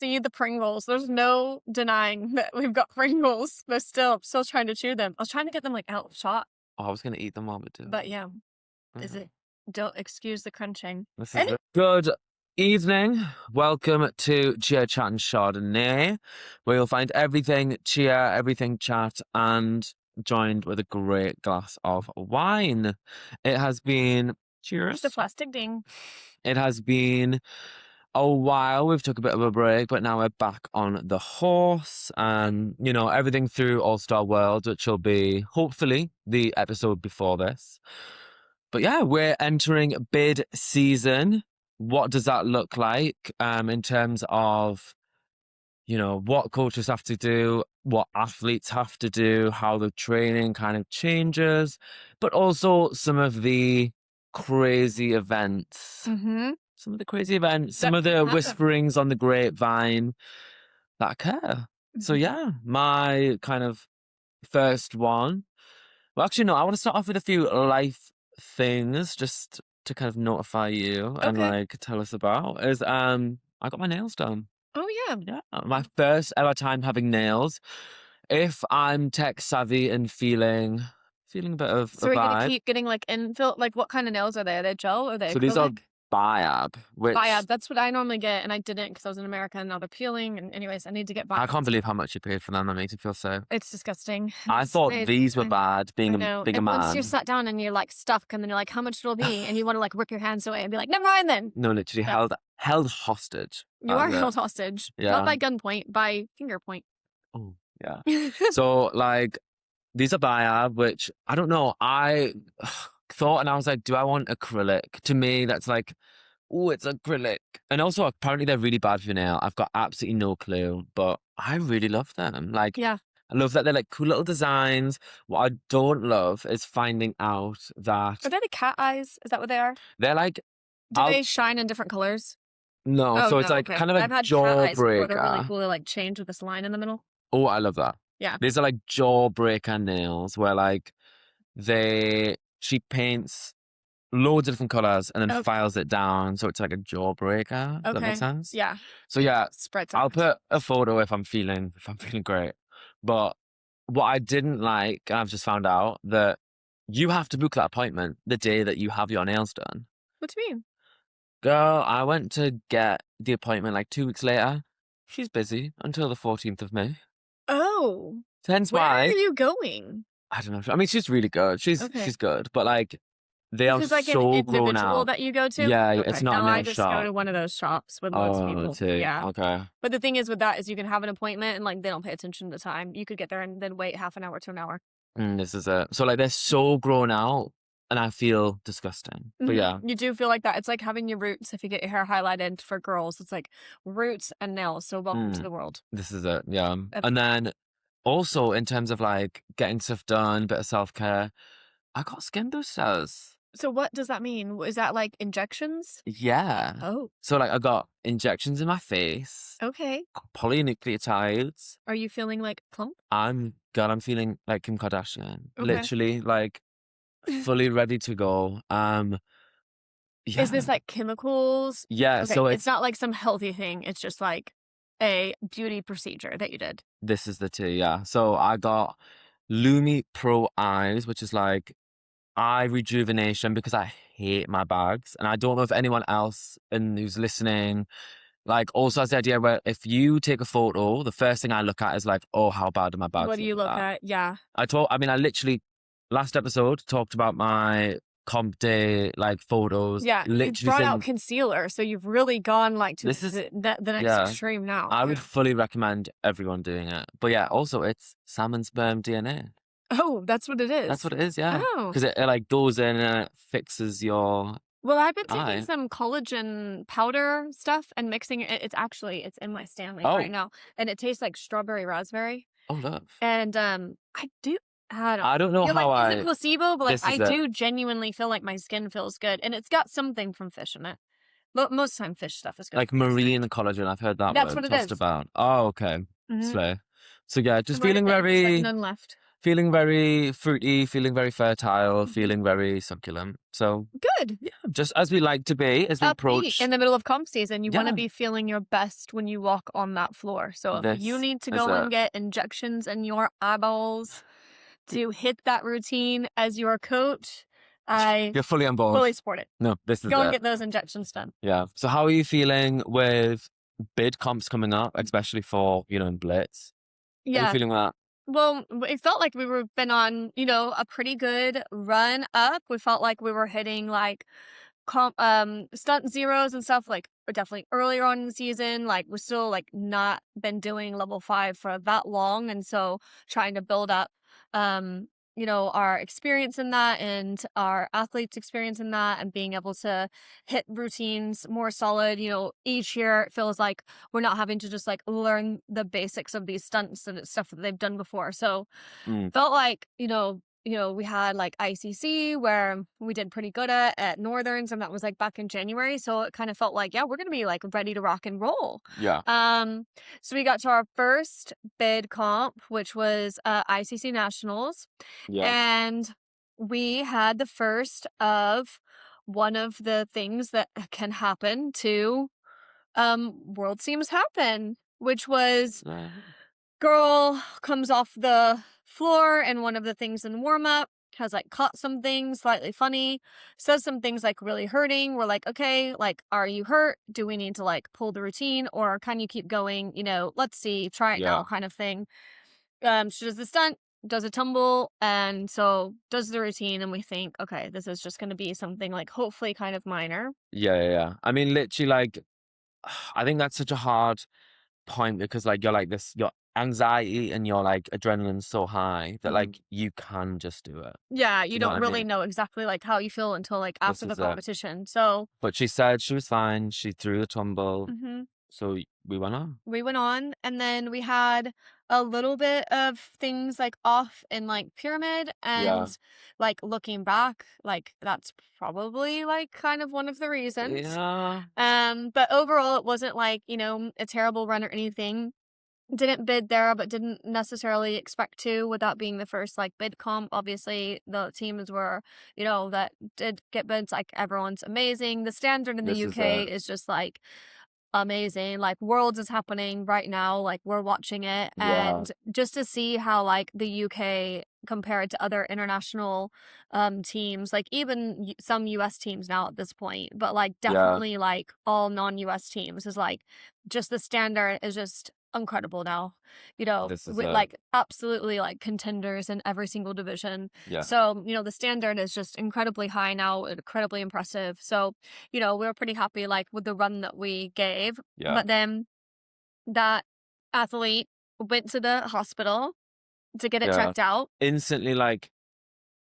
see the Pringles. There's no denying that we've got Pringles, but still, I'm still trying to chew them. I was trying to get them like out of shot, Oh, I was going to eat them while we do but it. yeah, is Mhm. it? Don't excuse the crunching. This is Any- it. Good evening. Welcome to Cheer Chat and Chardonnay, where you'll find everything cheer, everything chat, and joined with a great glass of wine. It has been Just a cheers. plastic ding. It has been a while. We've took a bit of a break, but now we're back on the horse and, everything through All-Star World, which will be hopefully the episode before this. But yeah, we're entering bid season. What does that look like in terms of, what coaches have to do, what athletes have to do, how the training kind of changes, but also some of the crazy events. Mm-hmm. Some of the crazy events, some That of the happen. whisperings on the grapevine that occur. So yeah, my kind of first one. Well, actually, no, I want to start off with a few life things just to kind of notify you and Okay. tell us about is I got my nails done. Oh yeah. Yeah. My first ever time having nails. If I'm tech savvy and feeling a bit of So a we're gonna vibe. keep getting like infill. Like, what kind of nails are they? Are they gel or are they So these are acrylic? Biab, which Biab. That's what I normally get, and I didn't because I was in America and now they're peeling. And anyways, I need to get I Biab. can't believe how much you paid for them. That makes me feel so. It's disgusting. I thought these were I bad, I being know. a And once you're man. sat down and you're like stuck, and then you're like, how much it'll be? And you want to like rip your hands away and be like, never mind then. No, literally Yeah. held hostage. You are That's it. held hostage. Not Yeah. by gunpoint, by finger point. Oh, yeah. So, these are Biab, which I don't know. I thought, and I was like, do I want acrylic? To me, that's like, oh, it's acrylic. And also, apparently, they're really bad for your nail. I've got absolutely no clue, but I really love them. Yeah. I love that they're like cool little designs. What I don't love is finding out that Are they the cat eyes? Is that what they are? they're like, Do I'll, they shine in different colors? no, Oh so it's no, like okay. kind of a I've had cat eyes before. They're really jawbreaker. cool. They're like change with this line in the middle. Oh, I love that. Yeah. These are like jawbreaker nails where she paints loads of different colors and then Okay. files it down. So it's like a jawbreaker. Does that make sense? Yeah. So yeah, Spreads I'll out. put a photo if I'm feeling great. But what I didn't like, and I've just found out that you have to book that appointment the day that you have your nails done. What do you mean? Girl, I went to get the appointment like 2 weeks later. She's busy until the 14th of May. Oh. Hence Where why are you going? I don't know. I mean, she's really good. She's good, but they This are is like an so grown individual out. that you go to? Yeah, Okay. it's not No, a I nail just shop. go to one of those shops with loads of people. Tea. Yeah. Okay. But the thing is with that is you can have an appointment and like they don't pay attention to the time. You could get there and then wait half an hour to an hour. This is it. So they're so grown out, and I feel disgusting. But yeah, You do feel like that. It's like having your roots if you get your hair highlighted for girls. It's like roots and nails. So welcome to the world. this is it. Yeah, and then also in terms of getting stuff done, bit of self-care, I got skin boosters. So what does that mean? Is that like injections? Yeah. Oh. So I got injections in my face, Okay. polynucleotides. Are you feeling like plump? I'm feeling like Kim Kardashian. Okay. Literally fully ready to go. Yeah. Is this like chemicals? Yeah, Okay. so It's not like some healthy thing. It's just like a beauty procedure that you did. this is the tea, yeah. So I got Lumi Pro Eyes, which is eye rejuvenation because I hate my bags. And I don't know if anyone else who's listening also has the idea where if you take a photo, the first thing I look at is oh, how bad are my bags? What do you look at? Yeah. I literally last episode talked about my comp day photos. Yeah. You Literally brought out concealer, so you've really gone to the next extreme now. I would fully recommend everyone doing it. But yeah, also it's salmon sperm DNA. Oh, that's what it is. That's what it is, yeah. Oh. Because it goes in and it fixes your Well, I've been eye. taking some collagen powder stuff and mixing it. It's in my Stanley right now, and it tastes like strawberry raspberry. Oh, love. And I don't know feel how is it placebo? But This I is it. do genuinely feel like my skin feels good, and it's got something from fish in it. But most of the time, fish stuff is good. Like marine collagen, I've heard that That's word what it tossed is. about. Oh, okay. Mhm. Slay. So yeah, just I'm right feeling at the end, there's, very none left. feeling very fruity, feeling very fertile, Mhm. feeling very succulent. So Good. yeah, just as we like to be as we Upbeat approach. in the middle of comp season. You want to Yeah, be feeling your best when you walk on that floor. So if you this need to is go it. and get injections in your eyeballs to hit that routine as your coach, I You're fully on board. fully support it. No, this is Go and it. get those injections done. Yeah. So how are you feeling with bid comps coming up, especially for, in Blitz? How are you Yeah. feeling with that? Well, it felt like we were been on, a pretty good run up. We felt like we were hitting like stunt zeros and stuff like definitely earlier on in the season. Like we're still like not been doing level 5 for that long, and so trying to build up um our experience in that and our athletes experience in that, and being able to hit routines more solid. Each year it feels like we're not having to just like learn the basics of these stunts and it's stuff that they've done before. So Mm, felt like, we had like ICC where we did pretty good at Northerns, and that was like back in January. So it kind of felt like, yeah, we're gonna be like ready to rock and roll. yeah. So we got to our first bid comp, which was ICC Nationals, Yeah. and we had the first of one of the things that can happen to World Seems Happen, which was girl comes off the floor, and one of the things in warm up has like caught some things slightly funny, says some things like really hurting. We're like, okay, like, are you hurt? Do we need to like pull the routine, or can you keep going? Let's see, try it now, Yeah. kind of thing. She does the stunt, does a tumble, and so does the routine, and we think, okay, this is just going to be something like hopefully kind of minor. Yeah. I mean, literally, like, I think that's such a hard point because, like, you're like this, your anxiety and your like adrenaline's so high that Mhm. like you can just do it. Yeah, Do you you know what don't I really mean? know exactly like how you feel until like This after the is it. competition. So But she said she was fine. She threw the tumble, mhm. so we went on. We went on, and then we had a little bit of things like off in like pyramid, Yeah. and like looking back, like that's probably like kind of one of the reasons. Yeah. But overall it wasn't like, a terrible run or anything. Didn't bid there, but didn't necessarily expect to, without being the first like bid comp. Obviously the teams were, that did get bids, like everyone's amazing. The standard in the This is UK it. is just like amazing. Like Worlds is happening right now, like we're watching it, Yeah. and just to see how like the UK compared to other international teams, like even some US teams now at this point, but like Yeah. definitely like all non-US teams, is like just the standard is just incredible now, This is with it. like absolutely like contenders in every single division. Yeah. So the standard is just incredibly high now, incredibly impressive. So we were pretty happy like with the run that we gave. Yeah. But then that athlete went to the hospital to get it Yeah. checked out. Instantly, like,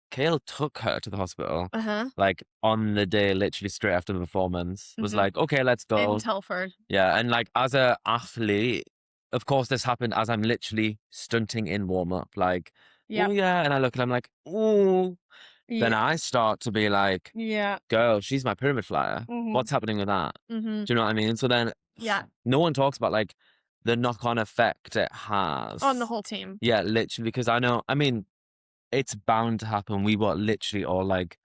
Kale took her to the hospital, Uh-huh. like, on the day, literally straight after the performance. Was Mhm. like, "Okay, let's In go." Telford. Yeah, and, like, as a athlete, of course, this happened as I'm literally stunting in warm-up, like, "Oh, Yep. yeah," and I look and I'm like, "Ooh." Then Yeah. I start to be like, Yeah. "Girl, she's my pyramid flyer. Mhm. What's happening with that?" Mhm. Do you know what I mean? So then Yeah. no one talks about, like, the knock-on effect it On the has. whole team. Yeah, literally, because I mean, it's bound to happen. We were literally all like,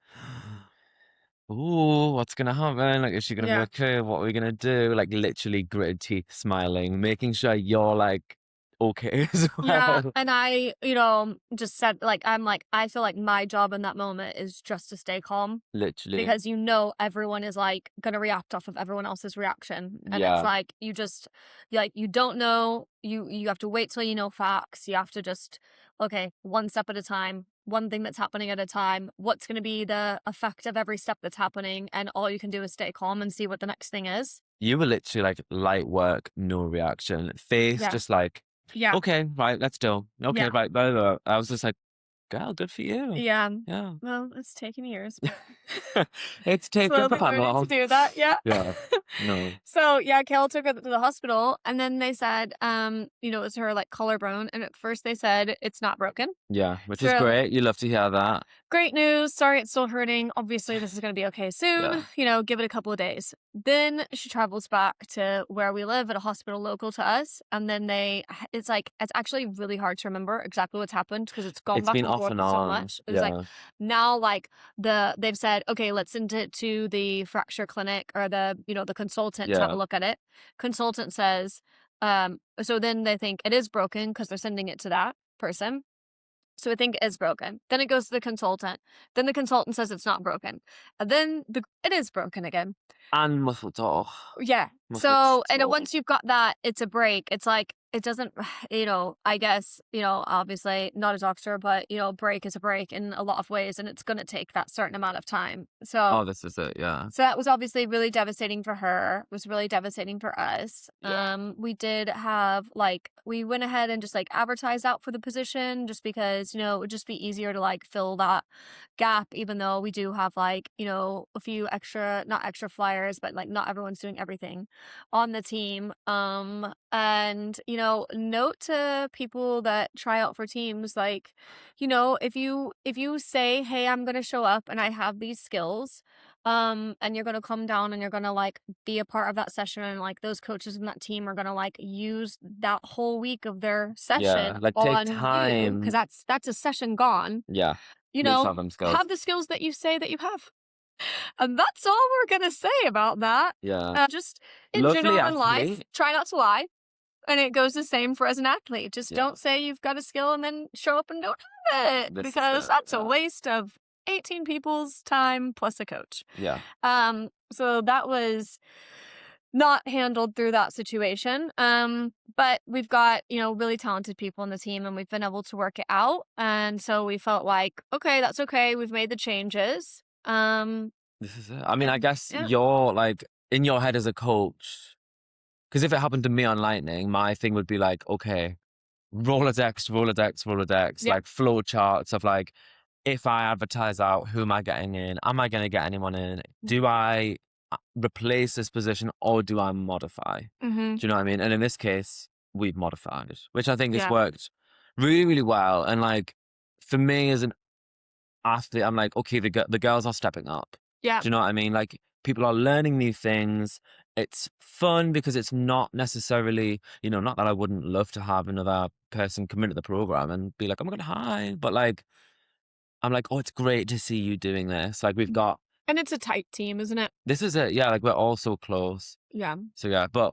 "Ooh, what's gonna happen? Like, is she gonna be Yeah. okay? What are we gonna do?" Like, literally gritted teeth, smiling, making sure you're, like, okay as Yeah, well. and I, just said like I'm like I feel like my job in that moment is just to stay calm, Literally. because everyone is like gonna react off of everyone else's reaction, and it's Yeah. like you don't know, you have to wait till you know facts. You have to just, okay, one step at a time, one thing that's happening at a time. What's going to be the effect of every step that's happening, and all you can do is stay calm and see what the next thing is. You were literally like, light work, no reaction. Face Yeah. just like, Yeah. "Okay, right, let's do. Okay, Yeah. right, blah, blah, blah." I was just like, "Girl, good for you." Yeah. Yeah. Well, it's taken years. It's taken Slowly that learning to long. do that, yeah. Yeah. No. So, yeah, Kale took her to the hospital, and then they said, it was her, like, collarbone, and at first they said, "It's not broken." Yeah, which is So great. You love to hear that. Great news. Sorry, it's still hurting. Obviously, this is going to be okay Yeah. soon. Give it a couple of days. Then she travels back to where we live at a hospital local to us. And then it's actually really hard to remember exactly what's happened because it's gone It's back been and off forth and so on. much. It was like Yeah. now, like they've said, okay, let's send it to the fracture clinic or the consultant to have a Yeah. look at it. Consultant says, so then they think it is broken because they're sending it to that person. So I think it is broken. Then it goes to the consultant. Then the consultant says it's not broken. And then it is broken again. And muscle tore. Yeah. Muscle So, and tore. once you've got that, it's a break. It's like, it doesn't, I guess, obviously not a doctor, but, break is a break in a lot of ways, and it's going to take that certain amount of time. So, Oh, this is it. Yeah. so that was obviously really devastating for her. It was really devastating for us. Yeah. We did have we went ahead and just advertised out for the position just because, it would just be easier to fill that gap, even though we do have a few extra, not extra flyers, but not everyone's doing everything on the team. And note to people that try out for teams, if you say, hey, I'm gonna show up and I have these skills, and you're gonna come down and you're gonna be a part of that session, and those coaches in that team are gonna use that whole week of their Yeah. session Like take on you because time. that's a session gone. Yeah. You Need to know, have them skills. have the skills that you say that you have. And that's all we're gonna say about that. Yeah. Just in Lovely general in life, athlete. try not to lie. And it goes the same for as an athlete. Just Yeah. don't say you've got a skill and then show up and don't have it. This is Because it, that's a yeah. waste of 18 people's time plus a coach. Yeah. So that was not handled through that situation. But we've got, really talented people on the team and we've been able to work it out. And so we felt like, okay, that's okay. We've made the changes. This is it. I mean, I guess Yeah. you're in your head as a coach, because if it happened to me on Lightning, my thing would be okay, Rolodex, Rolodex, Rolodex, Yeah. flow charts of if I advertise out, who am I getting in? Am I going to get anyone in? Do I replace this position or do I modify? Mm-hmm. Do you know what I mean? And in this case, we've modified, which I think has Yeah. worked really, really well. And for me as an athlete, I'm okay, the girls are stepping up. Yeah. Do you know what I mean? People are learning new things. It's fun because it's not necessarily, not that I wouldn't love to have another person come into the program and be oh my God, hi. But I'm oh, it's great to see you doing this. We've got, And it's a tight team, isn't it? this is it. Yeah. We're all so close. Yeah. So yeah, but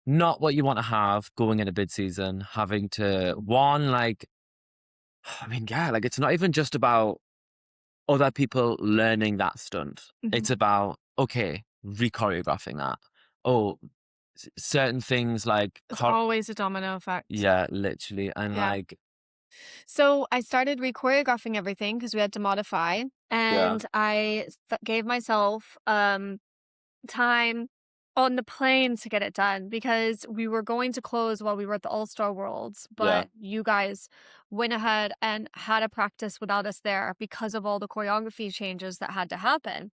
not what you want to have going into bid season, having to I mean, yeah, it's not even just about other people learning that stunt. Mhm. It's about, okay, re-choreographing that. Oh, certain things It's always a domino effect. yeah, literally. And Yeah. So I started re-choreographing everything because we had to modify, and I gave myself time on the plane to get it done because we were going to close while we were at the All-Star Worlds, but you guys went ahead and had a practice without us there because of all the choreography changes that had to happen.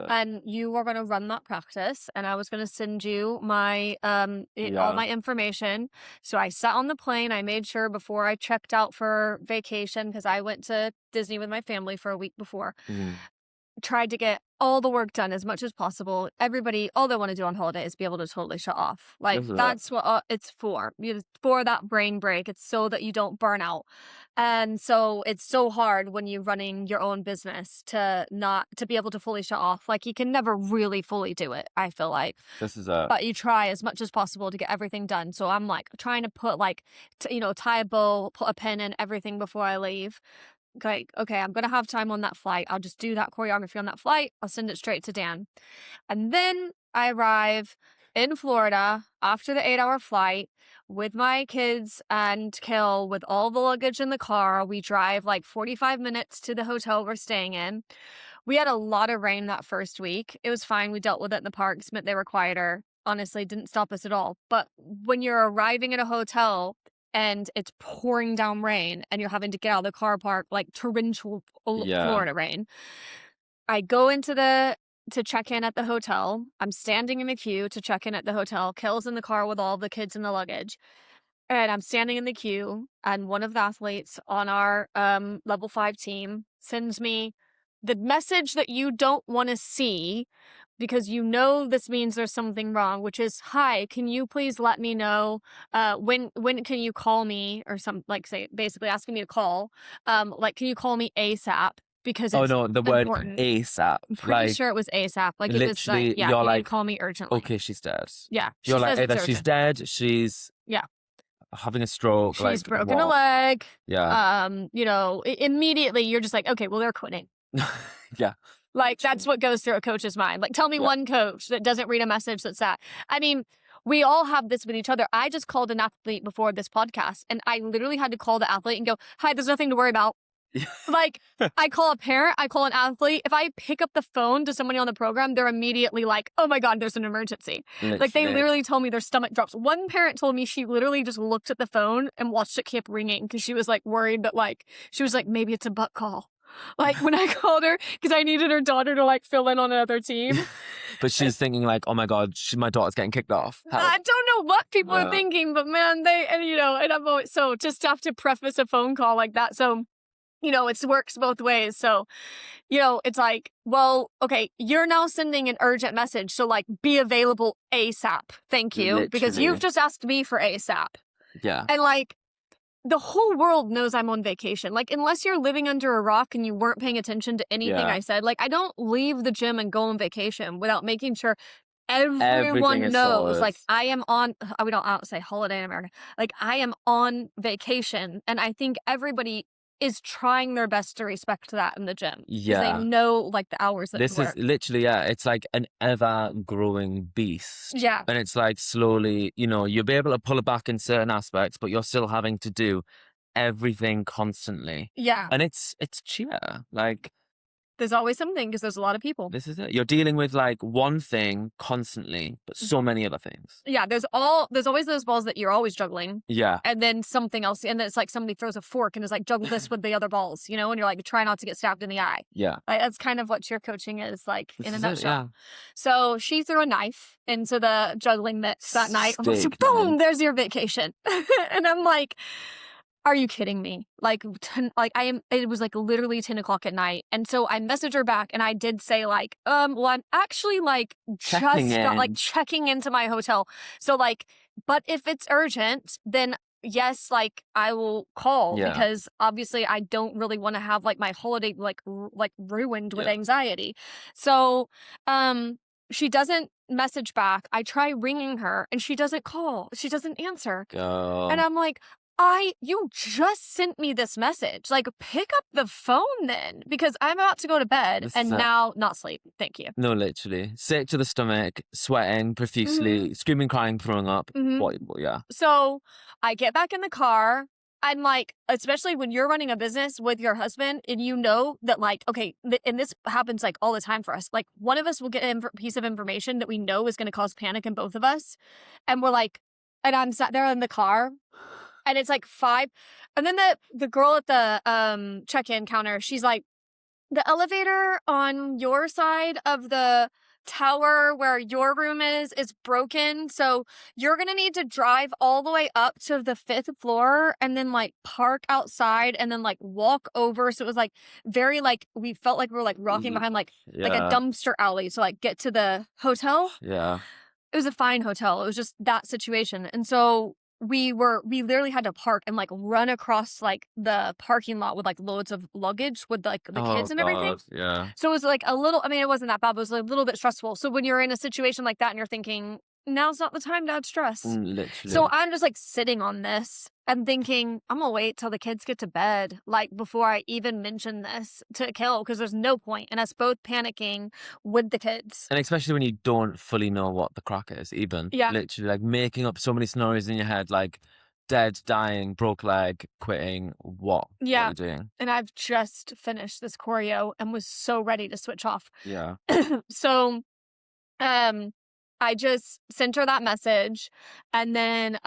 And you were going to run that practice and I was going to send you my all my information. So I sat on the plane. I made sure before I checked out for vacation, because I went to Disney with my family for a week before, tried to get all the work done as much as possible. Everybody, all they want to do on holiday is be able to totally shut off. That's what it's for. It's for that brain break. It's so that you don't burn out. And so it's so hard when you're running your own business to be able to fully shut off. You can never really fully do it, I feel like. This is But you try as much as possible to get everything done. So I'm trying to put tie a bow, put a pin in everything before I leave. Okay, I'm going to have time on that flight. I'll just do that choreography on that flight. I'll send it straight to Dan. And then I arrive in Florida after the 8-hour flight with my kids and Kill with all the luggage in the car. We drive 45 minutes to the hotel we're staying in. We had a lot of rain that first week. It was fine. We dealt with it in the parks. They were quieter. Honestly, didn't stop us at all. But when you're arriving at a hotel and it's pouring down rain and you're having to get out of the car park, torrential Florida rain. I go to check in at the hotel. I'm standing in the queue to check in at the hotel. Kill's in the car with all the kids and the luggage. And I'm standing in the queue, and one of the athletes on our level 5 team sends me the message that you don't want to see because you know this means there's something wrong, which is, hi, can you please let me know when can you call me, or some, like, say, basically asking me to call. Like, can you call me ASAP because Oh it's no, the word important. ASAP. I'm pretty Like sure it was ASAP. Like, it was like, literally, yeah, you're you need to like, call me urgently. okay, she's dead. Yeah, she You're like, says it's either she's urgent. dead, she's Yeah. having a stroke, She's like broken a what? leg. Yeah. You know, immediately you're just like, okay, well, they're quitting. Yeah. Like, that's what goes through a coach's mind. Like, tell me Yeah. one coach that doesn't read a message that's that. I mean, we all have this with each other. I just called an athlete before this podcast, and I literally had to call the athlete and go, hi, there's nothing to worry about. Like, I call a parent, I call an athlete. If I pick up the phone to somebody on the program, they're immediately like, oh my God, there's an emergency. Like, they literally told me their stomach drops. One parent told me she literally just looked at the phone and watched it keep ringing because she was like worried that, like, she was like, maybe it's a butt call. Like, when I called her because I needed her daughter to like fill in on another team. But she's thinking like, oh my God, my daughter's getting kicked off. Help. I don't know what people are thinking, but man, and I'm always, so just have to preface a phone call like that. So, it works both ways. So, it's like, well, okay, you're now sending an urgent message. So, like, be available ASAP. Thank you. Because Literally. you've just asked me for ASAP. Yeah. And like, the whole world knows I'm on vacation. Like, unless you're living under a rock and you weren't paying attention to anything I said, like, I don't leave the gym and go on vacation without making sure everyone knows. Like, I am on, I don't say holiday in America. Like, I am on vacation. And I think everybody is trying their best to respect that in the gym. Yeah. They know, like, the hours that This is literally, it's like an ever-growing beast. Yeah. And it's like slowly, you'll be able to pull it back in certain aspects, but you're still having to do everything constantly. Yeah. And it's cheer. Like, there's always something because there's a lot of people. This is it. You're dealing with like one thing constantly, but so many other things. Yeah, there's always those balls that you're always juggling. Yeah. And then something else. And then it's like somebody throws a fork and is like, juggle this with the other balls, and you're like, try not to get stabbed in the eye. Yeah. Like, that's kind of what cheer coaching is like in a nutshell. Yeah. So she threw a knife into the juggling mix that night. I'm like, boom, there's your vacation. And I'm like, are you kidding me? Like, it was like literally 10 o'clock at night. And so I messaged her back and I did say like, well, I'm actually like checking into my hotel. So like, but if it's urgent, then yes, like I will call because obviously I don't really want to have like my holiday like ruined with anxiety. So, she doesn't message back. I try ringing her and she doesn't call. She doesn't answer. And I'm like, you just sent me this message. Like, pick up the phone then, because I'm about to go to bed and now not sleep. Thank you. No, literally. Sick to the stomach, sweating profusely, screaming, crying, throwing up. Yeah. So I get back in the car. I'm like, especially when you're running a business with your husband and you know that like, okay, and this happens like all the time for us. Like, one of us will get a piece of information that we know is going to cause panic in both of us. And we're like, and I'm sat there in the car. And it's like 5. And then the girl at the check-in counter, she's like, the elevator on your side of the tower where your room is broken. So you're going to need to drive all the way up to the 5th floor and then like park outside and then like walk over. So it was like very like, we felt like we were like rocking behind like a dumpster alley to like get to the hotel. Yeah. It was a fine hotel. It was just that situation. And so we literally had to park and like run across like the parking lot with like loads of luggage with like the kids and everything. Yeah. So it was like a little, I mean, it wasn't that bad, but it was a little bit stressful. So when you're in a situation like that and you're thinking, now's not the time to add stress. Literally. So I'm just like sitting on this and thinking, I'm gonna wait till the kids get to bed, like before I even mention this to Kill, because there's no point in us both panicking with the kids. And especially when you don't fully know what the crack is, even. Yeah. Literally, like making up so many scenarios in your head, like dead, dying, broke leg, quitting, what? Yeah. What are you doing? And I've just finished this choreo and was so ready to switch off. Yeah. So, I just sent her that message. And then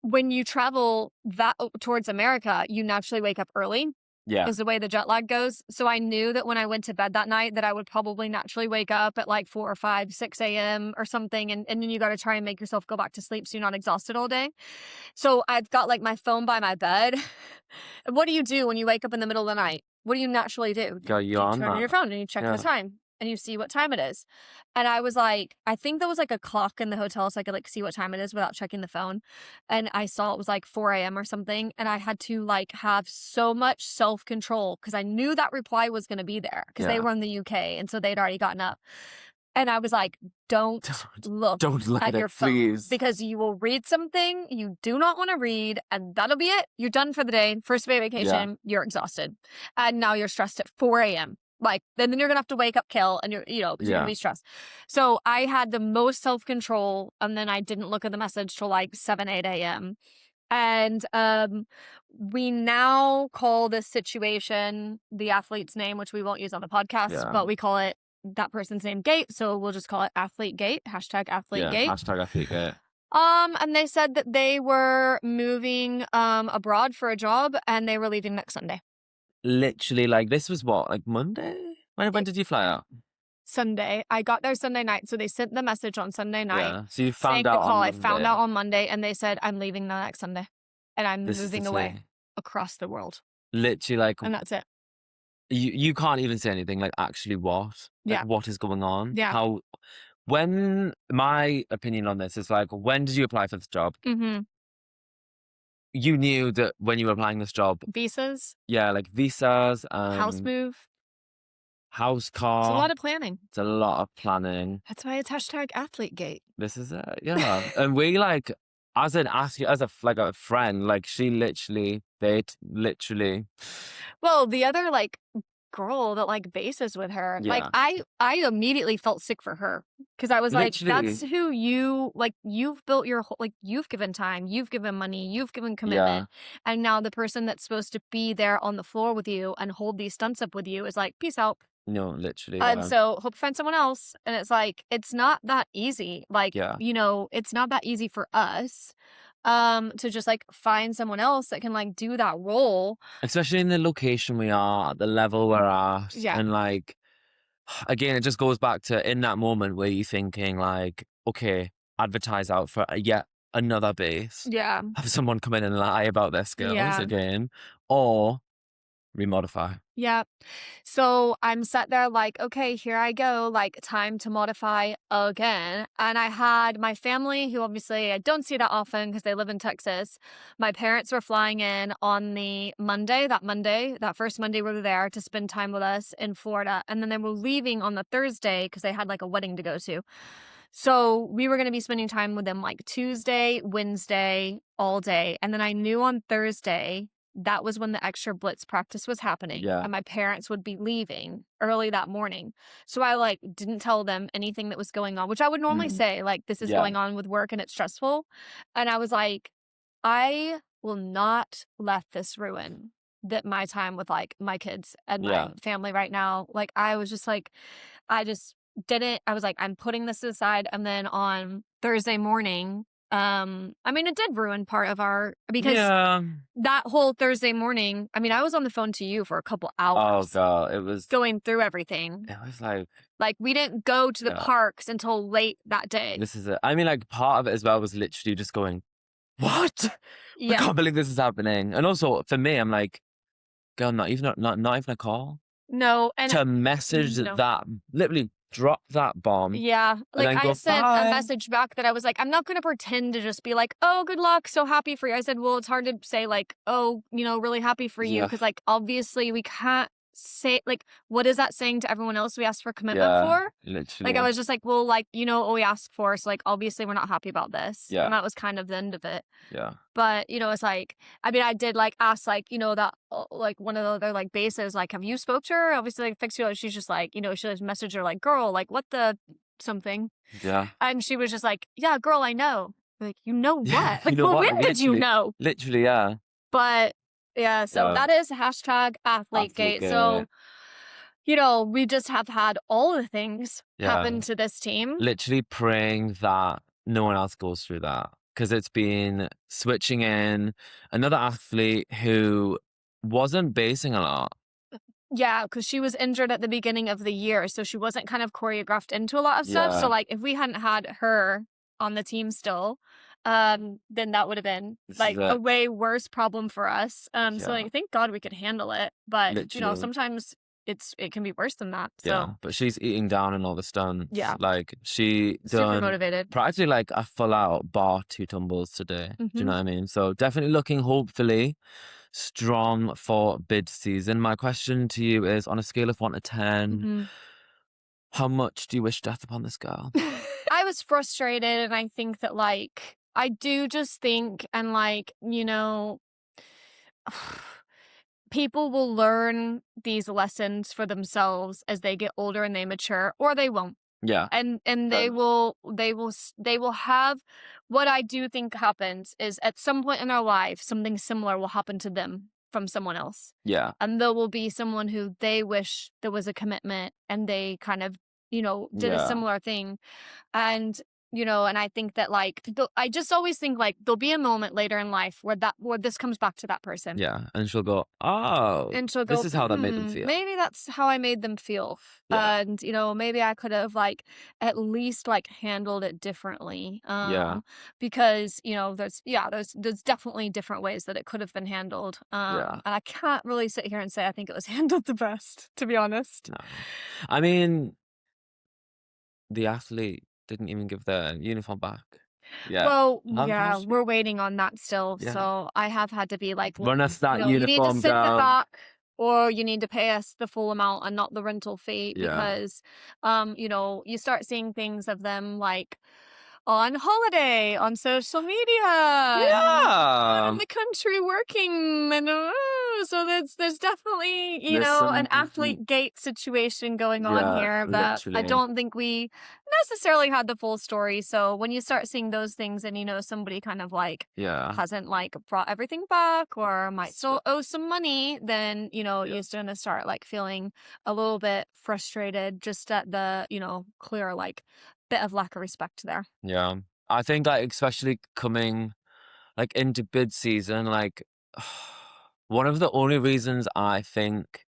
when you travel that towards America, you naturally wake up early. Yeah. is the way the jet lag goes. So I knew that when I went to bed that night that I would probably naturally wake up at like 4 or 5, 6 a.m. or something. And then you got to try and make yourself go back to sleep so you're not exhausted all day. So I've got like my phone by my bed. What do you do when you wake up in the middle of the night? What do you naturally do? Go, you You on turn on your that? phone and you check the Yeah. time and you see what time it is. And I was like, I think there was like a clock in the hotel so I could like see what time it is without checking the phone. And I saw it was like 4 a.m. or something. And I had to like have so much self-control because I knew that reply was going to be there because they Yeah. were in the UK and so they'd already gotten up. And I was like, don't look Don't look at your it, phone please. because you will read something you do not want to read and that'll be it. You're done for the day. First day of vacation, you're exhausted. And now you're stressed at 4 a.m. Like, then you're going to have to wake up, Kel, and you're, because you're going to be stressed. So I had the most self-control and then I didn't look at the message till like 7, 8 a.m. And we now call this situation the athlete's name, which we won't use on the podcast, but we call it that person's name Gate. So we'll just call it Athlete Gate, hashtag Athlete Gate. Hashtag Athlete Gate. And they said that they were moving abroad for a job and they were leaving next Sunday. Literally, like, this was what, like Monday? When did you fly out? Sunday. I got there Sunday night, so they sent the message on Sunday night. Yeah. So you saying found the out call. on I Monday. found out on Monday, and they said I'm leaving the next Sunday, and I'm This is moving the away thing. across the world, Literally, like, and that's it. you can't even say anything. Like, actually, what? Like, Yeah. what is going on? Yeah. When my opinion on this is like, when did you apply for this job? Mm-hmm. You knew that when you were applying this job, Visas, yeah, like visas, house move. house car. It's a lot of planning. It's a lot of planning. That's why it's hashtag Athlete Gate. This is it, yeah. And we like, as a friend, like they literally. Well, the other like girl that like bases with her, like Yeah. I immediately felt sick for her because I was like, Literally. that's who you like. You've built your whole like you've given time, you've given money, you've given commitment, and now the person that's supposed to be there on the floor with you and hold these stunts up with you is like, peace out. No, literally. And so hope to find someone else. And it's like, it's not that easy. Like, Yeah. you know, it's not that easy for us to just like find someone else that can like do that role. Especially in the location we are, at the level we're at. Yeah. And like, again, it just goes back to in that moment where you're thinking like, okay, advertise out for yet another base. Yeah. Have someone come in and lie about their skills again. Or remodify. Yeah. So I'm sat there like, okay, here I go, like time to modify again. And I had my family, who obviously I don't see that often because they live in Texas. My parents were flying in on the Monday, that first Monday we were there to spend time with us in Florida. And then they were leaving on the Thursday because they had like a wedding to go to. So we were going to be spending time with them like Tuesday, Wednesday, all day. And then I knew on Thursday that was when the extra blitz practice was happening. Yeah. And my parents would be leaving early that morning. So I like didn't tell them anything that was going on, which I would normally say, like, this is going on with work and it's stressful. And I was like, I will not let this ruin that my time with like my kids and my family right now. Like, I was just like, I just didn't. I was like, I'm putting this aside. And then on Thursday morning, I mean, it did ruin part of our, because that whole Thursday morning, I mean, I was on the phone to you for a couple hours. Oh God, it was going through everything. It was like we didn't go to the parks until late that day. This is it. I mean, like, part of it as well was literally just going, what? I can't believe this is happening. And also for me, I'm like, girl, not even a call. No, and to message that, literally drop that bomb. Yeah, like I sent a message back that I was like, I'm not going to pretend to just be like, oh, good luck, so happy for you. I said, well, it's hard to say like, oh, you know, really happy for you, because like obviously we can't say like, what is that saying to everyone else we asked for commitment for? Literally. Like, I was just like, well, like, you know what we asked for, so like obviously we're not happy about this. Yeah. And that was kind of the end of it. Yeah. But you know, it's like, I mean, I did like ask like, you know, that like one of the other like bases, like, have you spoke to her? Obviously, like fix you. She's just like, you know, she just messaged her like, girl, like what the something. Yeah. And she was just like, yeah, girl, I know. Like, you know what? Like, You know well, what? when did you know? Literally, yeah. But yeah, so that is hashtag AthleteGate. So, you know, we just have had all the things happen to this team. Literally praying that no one else goes through that. Because it's been switching in another athlete who wasn't basing a lot. Yeah, because she was injured at the beginning of the year, so she wasn't kind of choreographed into a lot of stuff. So, Yeah, like, if we hadn't had her on the team still, then that would have been this is like a it. way worse problem for us. So Yeah, like, thank God we could handle it. But literally. sometimes it can be worse than that. Yeah, So but she's eating down in all the stunts. yeah, Like she super done motivated. practically like a full out bar 2 tumbles today. Do you Hmm. know what I mean? So definitely looking hopefully strong for bid season. My question to you is on a scale of 1 to 10, Hmm. how much do you wish death upon this girl? I was frustrated, and I think that I do just think, and people will learn these lessons for themselves as they get older and they mature, or they won't. Yeah, And fair enough. they will have, what I do think happens is at some point in their life something similar will happen to them from someone else. Yeah, And there will be someone who they wish there was a commitment, and they kind of, did a yeah, similar thing. And and I think that I just always think like there'll be a moment later in life where this comes back to that person, yeah. And she'll go, oh, and she'll this go, is how that made them feel. maybe that's how I made them feel. Yeah, And, maybe I could have at least handled it differently. yeah, Because, there's definitely different ways that it could have been handled. yeah. And I can't really sit here and say I think it was handled the best, to be honest. No. I mean, the athlete didn't even give their uniform back. Yeah. Well, How yeah, she? we're waiting on that still. Yeah. So I have had to be like, Run us that you need to uniform, send it girl. back, or you need to pay us the full amount and not the rental fee, Yeah. because, you start seeing things of them on holiday on social media and out Yeah. in the country working, and so there's definitely There's an some, athlete gate situation going on yeah, here that I literally. don't think we necessarily had the full story. So when you start seeing those things, and somebody kind of Yeah. hasn't brought everything back, or might So, still owe some money, then yeah. you're gonna start feeling a little bit frustrated just at the clear bit of lack of respect there. Yeah. I think like especially coming like into bid season, like one of the only reasons I think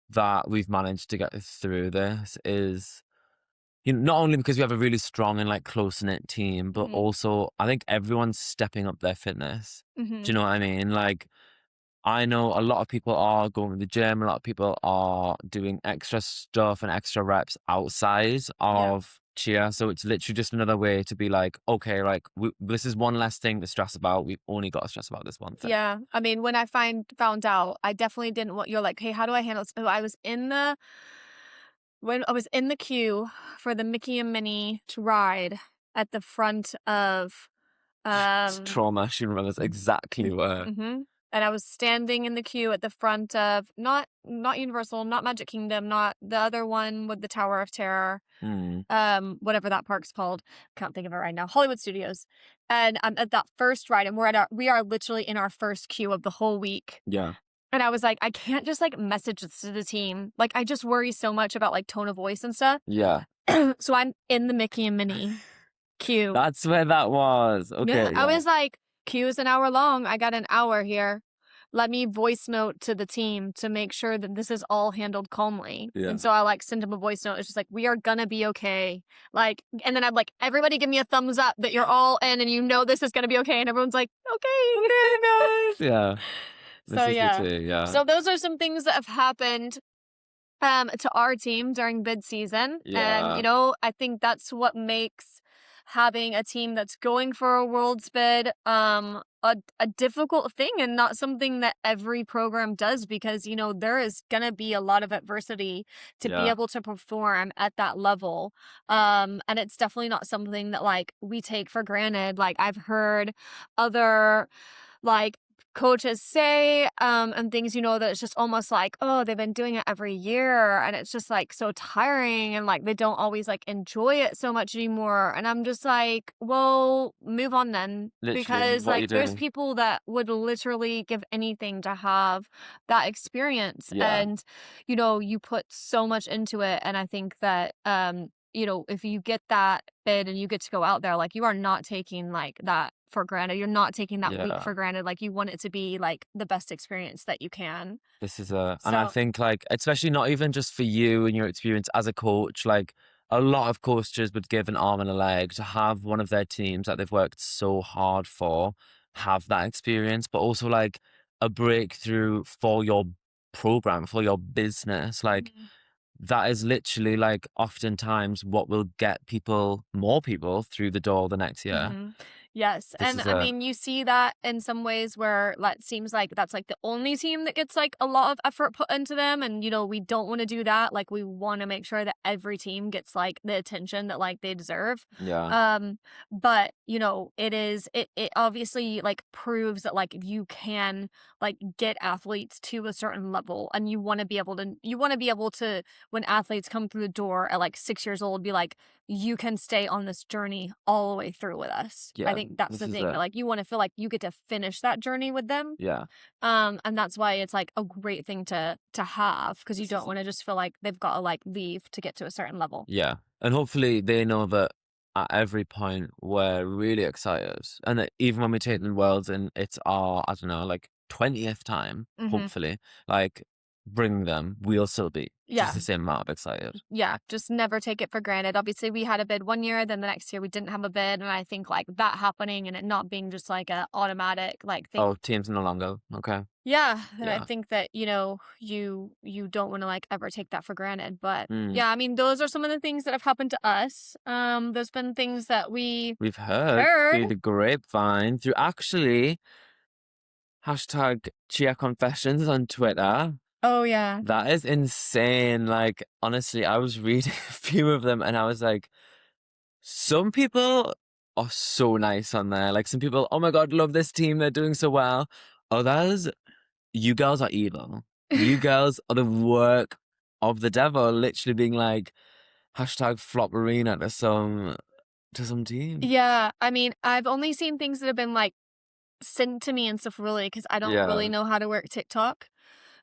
that we've managed to get through this is not only because we have a really strong and like close knit team, but Hmm. also I think everyone's stepping up their fitness. Hmm. Do you know what I mean? Like I know a lot of people are going to the gym, a lot of people are doing extra stuff and extra reps outside Yeah. of cheer. So it's literally just another way to be like, okay, like this is one less thing to stress about. We've only got to stress about this one thing. Yeah. I mean, when I found out, I definitely didn't want, you're like, hey, how do I handle this? Oh, when I was in the queue for the Mickey and Minnie to ride at the front of It's trauma. She remembers exactly where. mhm. And I was standing in the queue at the front of not Universal, not Magic Kingdom, not the other one with the Tower of Terror, Hmm. whatever that park's called. Can't think of it right now. Hollywood Studios. And I'm at that first ride, and we are literally in our first queue of the whole week. Yeah. And I was like, I can't just message this to the team. Like, I just worry so much about tone of voice and stuff. Yeah. So I'm in the Mickey and Minnie queue. That's where that was. Yeah, Okay. I Yeah. was like, queue's an hour long. I got an hour here. Let me voice note to the team to make sure that this is all handled calmly. Yeah. And so I send him a voice note. It's just we are gonna be okay. And then I'm like, everybody give me a thumbs up that you're all in and this is gonna be okay. And everyone's like, okay. Okay, guys. Yeah. This So is the yeah. tea. Yeah. So those are some things that have happened to our team during bid season. Yeah. And I think that's what makes having a team that's going for a world's bid a difficult thing, and not something that every program does, because there is going to be a lot of adversity to be Yeah. able to perform at that level. And it's definitely not something that we take for granted. I've heard other coaches say and things, that it's just almost oh, they've been doing it every year, and it's just so tiring, and they don't always enjoy it so much anymore. And I'm just well, move on then. Literally, Because what are you there's doing? people that would literally give anything to have that experience. Yeah. And you put so much into it, and I think that if you get that bid and you get to go out there, you are not taking that for granted. You're not taking that week Yeah. for granted. Like, you want it to be like the best experience that you can. This is and I So, think like, especially not even just for you and your experience as a coach, like a lot of coaches would give an arm and a leg to have one of their teams that they've worked so hard for have that experience, but also like a breakthrough for your program, for your business. Like mhm. that is literally like oftentimes what will get more people through the door the next year. Mhm. Yes, This and is I mean, you see that in some ways where that seems like that's like the only team that gets like a lot of effort put into them, and we don't want to do that. Like, we want to make sure that every team gets like the attention that like they deserve. yeah, Um, but it obviously like proves that like you can like get athletes to a certain level, and you want to be able to, when athletes come through the door at like 6 years old, be like, you can stay on this journey all the way through with us. I yeah, think that's this the is thing, that it. like you want to feel like you get to finish that journey with them. Yeah, And that's why it's like a great thing to have, because you this don't is want to just feel like they've got to like leave to get to a certain level. Yeah. And hopefully they know that at every point we're really excited. And that even when we take the worlds and it's our, I don't know, like 20th time, Hmm. hopefully, like bring them, we'll still be just Yeah. the same amount of excited. Yeah, just never take it for granted. Obviously, we had a bid one year, then the next year we didn't have a bid, and I think like that happening and it not being just like a automatic like thing. Oh, teams no longer. Okay. Yeah, and I Yeah. think that, you don't wanna, like, ever take that for granted, but, Mm. yeah, I mean, those are some of the things that have happened to us. There's been things that we We've heard heard. through the grapevine, through actually hashtag Chia Confessions on Twitter. Oh, yeah. That is insane. Like, honestly, I was reading a few of them and I was like, some people are so nice on there. Like some people, oh my God, love this team. They're doing so well. Others, you girls are evil. You girls are the work of the devil, literally being like hashtag flop arena to some team. Yeah, I mean, I've only seen things that have been, like, sent to me and stuff, really, because I don't Yeah. really know how to work TikTok.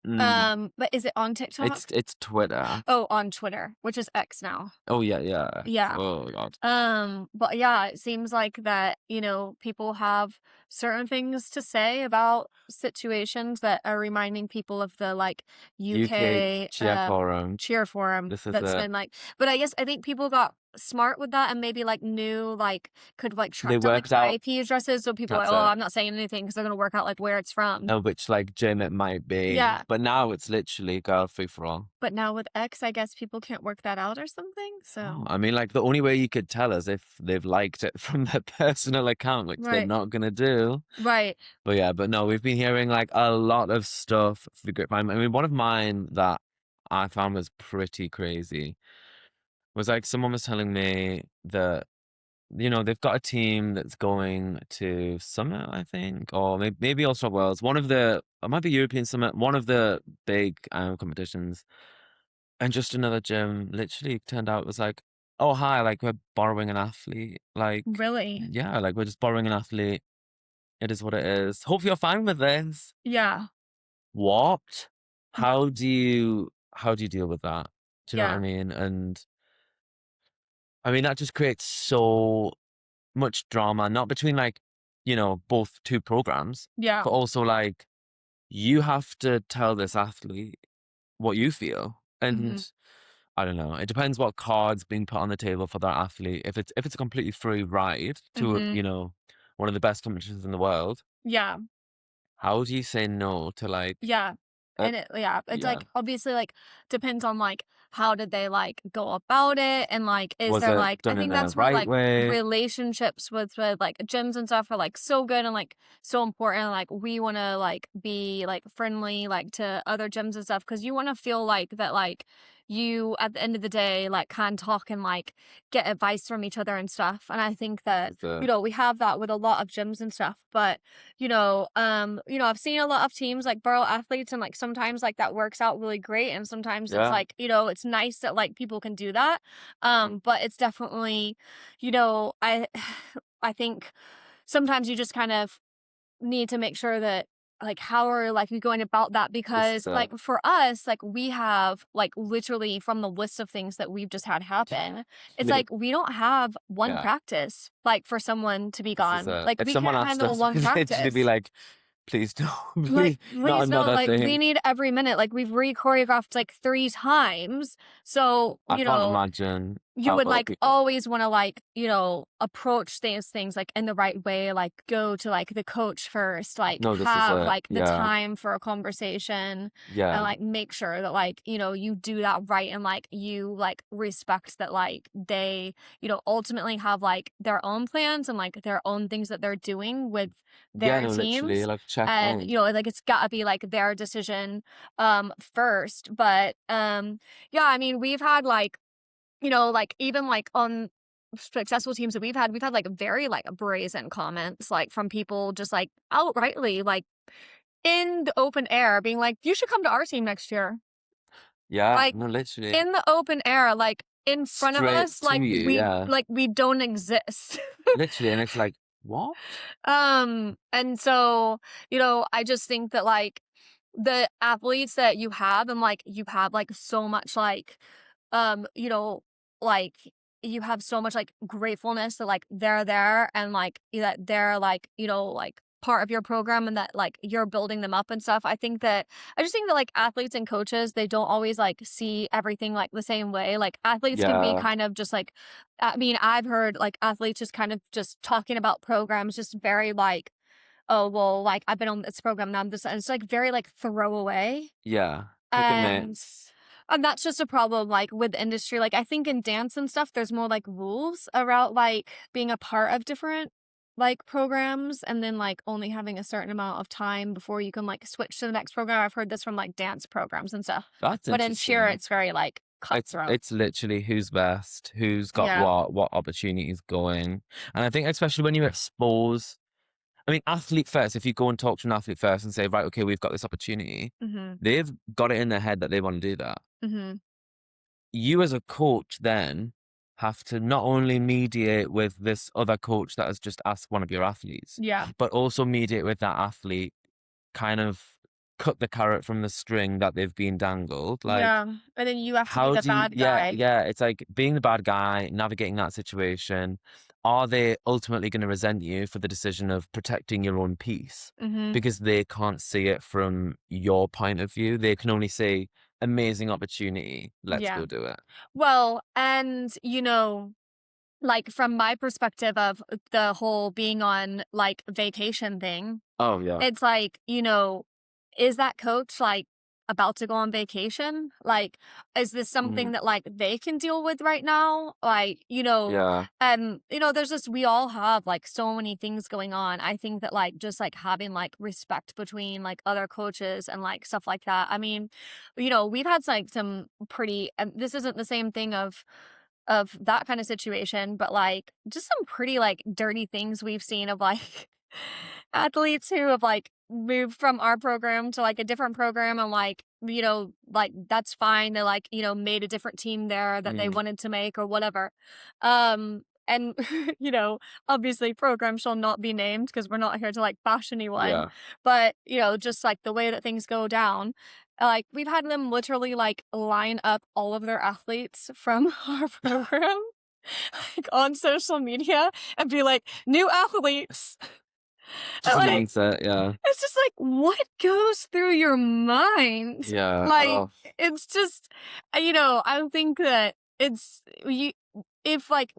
Mm. But is it on TikTok? It's Twitter. Oh, on Twitter, which is X now. Oh yeah, yeah. Yeah. Oh God. But yeah, it seems like that, people have certain things to say about situations that are reminding people of the like UK UK cheer forum. cheer forum This is that's it. been like, but I think people got smart with that and maybe like knew like could like They track down like worked out. IP addresses, so people are like, That's oh, it. I'm not saying anything because they're gonna work out like where it's from. Which like gym it might be. Yeah. But now it's literally girl free for all. But now with X, I guess people can't work that out or something. Oh, So I mean, like the only way you could tell us if they've liked it from their personal account, which they're right. not gonna do. Right. But yeah, but no, we've been hearing like a lot of stuff for the grapevine. I mean, one of mine that I found was pretty crazy was like someone was telling me that they've got a team that's going to Summit, I think, or maybe also Worlds. It might be European Summit, one of the big competitions. And just another gym literally turned out was like, oh, hi, like we're borrowing an athlete. Like, Really. yeah, like we're just borrowing an athlete. It is what it is. Hope you're fine with this. Yeah. What? How do you deal with that? Do you know what I Yeah. mean? And I mean, that just creates so much drama, not between like, both two programs, Yeah. but also like you have to tell this athlete what you feel. Hmm. And I don't know. It depends what card's being put on the table for that athlete. If it's a completely free ride to Hmm. one of the best competitions in the world, Yeah. how do you say no to like Yeah. uh, It's yeah. like obviously like depends on like how did they like go about it, and like is Was there it like, I done in think the that's where right like way? relationships with like gyms and stuff are like so good and like so important. Like we want to like be like friendly like to other gyms and stuff, because you want to feel like that like you at the end of the day like can talk and like get advice from each other and stuff. And I think that Is the we have that with a lot of gyms and stuff. But I've seen a lot of teams like borrow athletes, and like sometimes like that works out really great, and sometimes it's yeah. like, it's nice that like people can do that. But it's definitely, I I think sometimes you just kind of need to make sure that like how are like you going about that? This Because is it. like for us, like we have like literally from the list of things that we've just had happen, it's Li- like we don't have one Yeah, practice like for someone to be this is gone. it. Like If we someone can't asked handle us, one we'd literally be practice. like, please don't, Like, please, not please don't. another Like, we thing. need every minute. Like, we've re-choreographed like 3 times. So, I can't imagine you how would other like people. always want to like, approach these things like in the right way, like go to like the coach first, like No, this is have it. like the Yeah, time for a conversation and yeah, like make sure that like, you do that right and like you like respect that like they, ultimately have like their own plans and like their own things that they're doing with yeah. their No, literally, teams. like check And in. like it's gotta be like their decision first. But yeah, I mean we've had like like even like on successful teams that we've had like very like brazen comments like from people just like outrightly like in the open air being like, you should come to our team next year. Yeah, Like no, literally, in the open air, like in front of straight us, to you. Yeah, like we don't exist. literally, and it's like, what? And so, I just think that like the athletes that you have and like you have like so much like like you have so much like gratefulness that like they're there and like that they're like like part of your program and that like you're building them up and stuff. I just think that like athletes and coaches, they don't always like see everything like the same way. Like athletes can be Yeah, kind of just like, I mean, I've heard like athletes just kind of just talking about programs just very like, oh well, like I've been on this program now, this, and it's like very like throwaway. yeah. Quick And admits. that's just a problem, like, with the industry. Like, I think in dance and stuff, there's more, like, rules around, like, being a part of different, like, programs and then, like, only having a certain amount of time before you can, like, switch to the next program. I've heard this from, like, dance programs and stuff. That's But in cheer, interesting. it's very, like, cutthroat. It's literally who's best, who's got Yeah. what opportunities going. And I think especially when you expose, I mean, athlete first, if you go and talk to an athlete first and say, right, okay, we've got this opportunity, Mhm. they've got it in their head that they want to do that. Mhm. You as a coach then have to not only mediate with this other coach that has just asked one of your athletes, Yeah. but also mediate with that athlete, kind of cut the carrot from the string that they've been dangled. Like, Yeah. And then you have to be how the do you, bad yeah, guy. yeah, it's like being the bad guy, navigating that situation. Are they ultimately going to resent you for the decision of protecting your own peace? Mhm. Because they can't see it from your point of view. They can only say, amazing opportunity, let's Yeah. go do it. Well, and, like, from my perspective of the whole being on, like, vacation thing, Oh, yeah. it's like, is that coach, like, about to go on vacation? Like, is this something Mhm. that, like, they can deal with right now? Like, Yeah. there's just we all have, like, so many things going on. I think that, like, just, like, having, like, respect between, like, other coaches and, like, stuff like that. I mean, we've had, like, some pretty this isn't the same thing of that kind of situation, but, like, just some pretty, like, dirty things we've seen of, like, athletes who have, like, moved from our program to, like, a different program and, like, like, that's fine. They, like, made a different team there that they Mm. wanted to make or whatever. And, obviously programs shall not be named because 'cause we're not here to, like, bash anyone. Yeah. But, just, like, the way that things go down, like, we've had them literally, like, line up all of their athletes from our program, like, on social media and be like, "New athletes." And, Just like, announce it. Yeah. it's just like, what goes through your mind? Yeah. Like, Oh, it's just, I think that it's you if like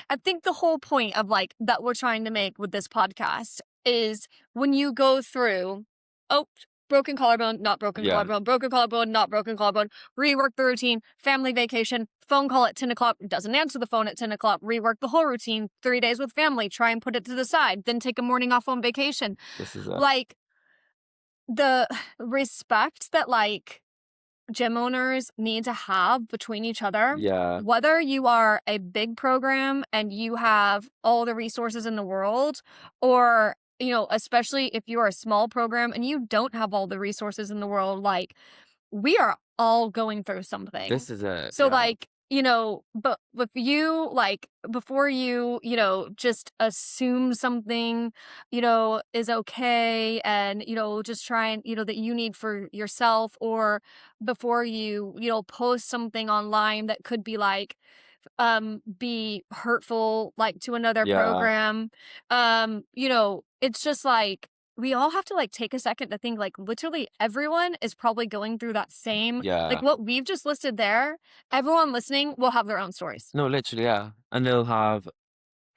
I think the whole point of like that we're trying to make with this podcast is when you go through, oh, broken collarbone, not broken yeah. collarbone, broken collarbone, not broken collarbone, rework the routine, family vacation, phone call at 10 o'clock, doesn't answer the phone at 10 o'clock, rework the whole routine, 3 days with family, try and put it to the side, then take a morning off on vacation. This is it. Like, the respect that like gym owners need to have between each other, Yeah. whether you are a big program and you have all the resources in the world, or, especially if you're a small program and you don't have all the resources in the world, like we are all going through something. This is it. So, Yeah. like, but with you, like, before you, just assume something, is okay and, just try and, that you need for yourself, or before you, post something online that could be like, be hurtful, like, to another Yeah. program, it's just like, we all have to, like, take a second to think, like, literally everyone is probably going through that same, like, Yeah. what we've just listed there. Everyone listening will have their own stories. No, literally, yeah. And they'll have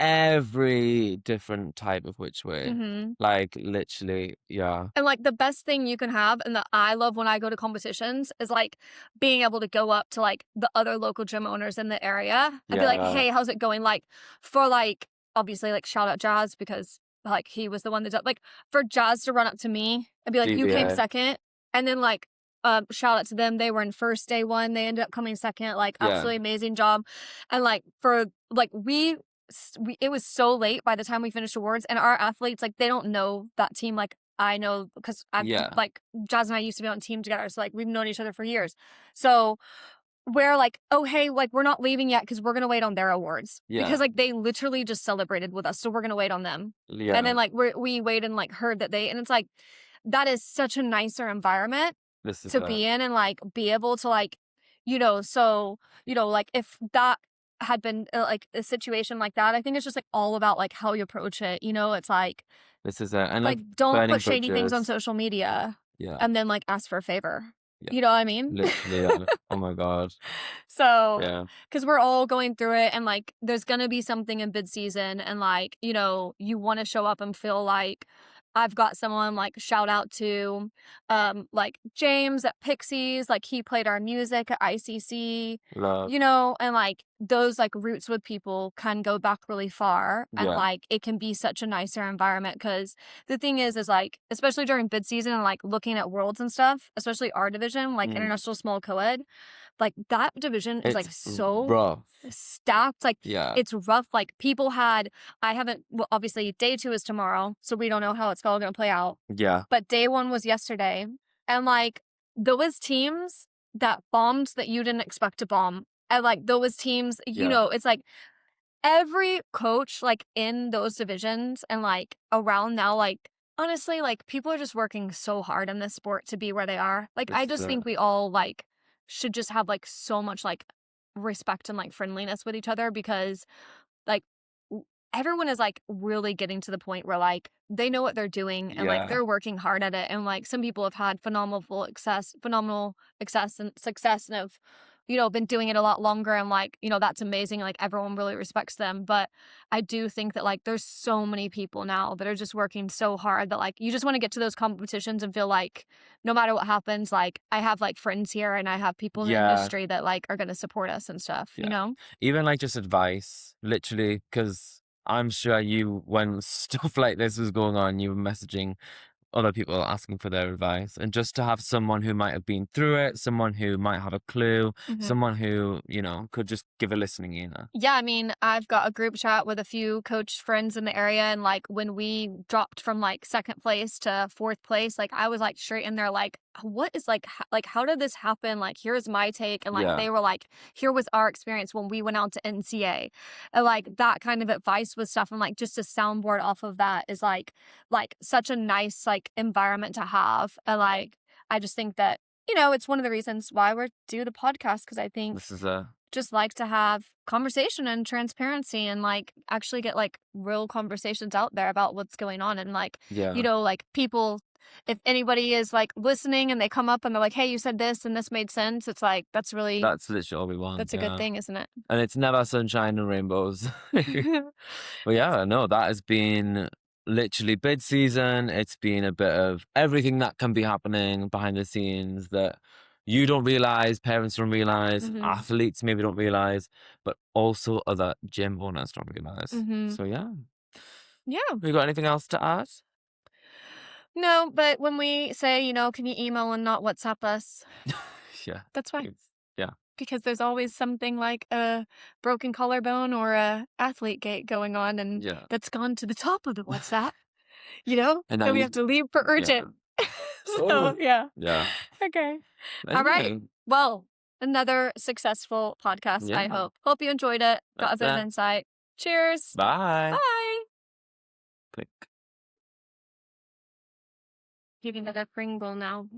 every different type of which way. Mhm. Like, literally, yeah. And, like, the best thing you can have and that I love when I go to competitions is, like, being able to go up to, like, the other local gym owners in the area and be like, Yeah. "Hey, how's it going?" Like, for, like, obviously, like, shout out Jazz because, like, he was the one that did, like, for Jazz to run up to me and be like, "You came DBA. second," and then, like, shout out to them. They were in first day one. They ended up coming second, like, Yeah. absolutely amazing job. And, like, for, like, we it was so late by the time we finished awards, and our athletes, like, they don't know that team like I know because I've Yeah. like Jazz and I used to be on a team together, so like we've known each other for years. So we're like, oh hey, like we're not leaving yet because we're gonna wait on their awards because Yeah. like they literally just celebrated with us, so we're gonna wait on them. And Yeah. then like we waited and like heard that and it's like that is such a nicer environment This is to it. be in and like be able to like, so like if that had been like a situation like that, I think it's just like all about like how you approach it. It's This is it. And like, like don't burning put shady things on bridges. social media Yeah. and then, like, ask for a favor. Yeah. You know what I mean? Literally, yeah. Oh my God. So, Yeah. because we're all going through it and, like, there's gonna be something in bid season and, like, you wanna show up and feel like I've got someone, like, shout out to, like, James at Pixies, like, he played our music at ICC, Love. and, like, those, like, roots with people can go back really far and, Yeah. like, it can be such a nicer environment because the thing is, like, especially during bid season and, like, looking at worlds and stuff, especially our division, like, Mm. international small co-ed, like, that division is, It's like, so rough. stacked, like, Yeah. it's rough, like, people had I haven't well, obviously, day 2 is tomorrow, so we don't know how it's all gonna play out, Yeah. but day 1 was yesterday, and, like, there was teams that bombed that you didn't expect to bomb, and, like, there was teams Yeah. it's like every coach, like, in those divisions and, like, around now, like, honestly, like, people are just working so hard in this sport to be where they are. Like, This I is just it. think we all, like, should just have, like, so much, like, respect and, like, friendliness with each other because, like, everyone is, like, really getting to the point where, like, they know what they're doing and, like, Yeah. they're working hard at it, and, like, some people have had phenomenal success and have, been doing it a lot longer and, like, that's amazing, like, everyone really respects them, but I do think that, like, there's so many people now that are just working so hard that, like, you just wanna get to those competitions and feel like no matter what happens, like, I have, like, friends here and I have people in the Yeah. industry that, like, are gonna support us and stuff, you Yeah. know? Even like just advice, literally, because I'm sure you, when stuff like this was going on, you were messaging other people asking for their advice. And just to have someone who might have been through it, someone who might have a clue, Mhm. someone who, could just give a listening ear. Yeah, I mean, I've got a group chat with a few coach friends in the area, and like when we dropped from like second place to fourth place, like I was like straight in there, like, what is like, how did this happen? Like, here's my take, and like Yeah. they were like, here was our experience when we went out to NCA, and like that kind of advice with stuff, and like just a soundboard off of that is like such a nice like environment to have, and like I just think that it's one of the reasons why we're do the podcast because I think This is a, just like to have conversation and transparency and like actually get like real conversations out there about what's going on and like yeah, like people, if anybody is like listening and they come up and they're like, hey, you said this and this made sense, it's like that's that's literally all we want. a good Yeah. thing, isn't it? And it's never sunshine and rainbows. But yeah, no, that has been literally bid season. It's been a bit of everything that can be happening behind the scenes that you don't realize, parents don't realize, Hmm. athletes maybe don't realize, but also other gym owners don't realize. Hmm. So yeah. Yeah. You got anything else to add? No, but when we say, can you email and not WhatsApp us, Yeah. that's fine. Yeah. Because there's always something like a broken collarbone or a athlete gate going on, and Yeah. that's gone to the top of the WhatsApp, And now so we you, have to leave for yeah. urgent. So, Oh, yeah. yeah. Okay. All right. Anyway, Well, another successful podcast, I Yeah. hope. Hope you enjoyed it. Got a That's bit of it. insight. Cheers. Bye. Bye. Click. Giving that a Pringle now.